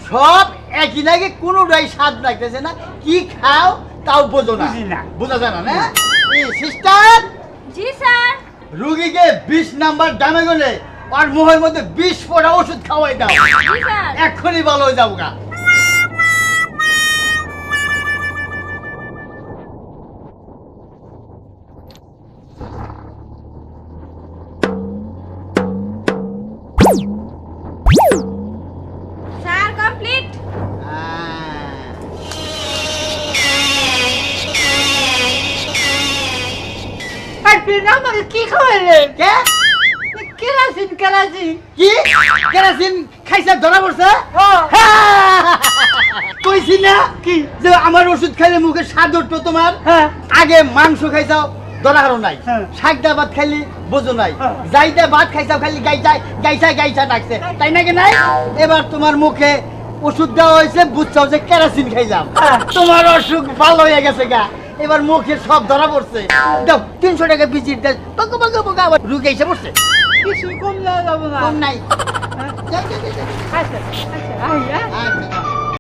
সব একই লাগে, কোনোটাই স্বাদ লাগতেছে না। কি খাও তাও বোঝো না, বোঝা যায় না। সিস্টার, জি স্যার। রুগীকে 20 নাম্বার ডামে গেলে আর মুখের মধ্যে 20 ফোঁটা ওষুধ খাওয়াই দাও, জি স্যার। এক্ষুনি ভালো হয়ে যাবো গা। Sir complete. আমাকে কি খাওয়াইলে? কে? Kerosene kerosene. কি কেরাসিন খাইছে ধরা পড়ছে? কইছি না কি? যে আমার ওষুধ খাইলে মুখে স্বাদ উঠতো তোমার। হ্যাঁ। আগে মাংস খাইছাও, ধরা হারো নাই। হ্যাঁ। শাকদা ভাত খাইলি বোঝো নাই। হ্যাঁ। যাইতে ভাত খাইছাও খালি গাইছা গাইছা গাইছা ডাকছে, তাই নাকি নাই? এবার তোমার মুখে ওষুধ দেওয়া হয়েছে, বুঝছাও যে কেরাসিন খাইলাম। হ্যাঁ। তোমার অসুখ ভালো হয়ে গেছে গা। এবার মুখে সব ধরা পড়ছে। দাও 300 টাকা ভিজিট দেয়, বকো বকো বকো আবার রুগী এসে পড়ছে। কিছু কম দেওয়া যাবে না। কম নাই। হ্যাঁ। যাও, যাও, যাও, যাও। আচ্ছা আচ্ছা আই, হ্যাঁ। আচ্ছা।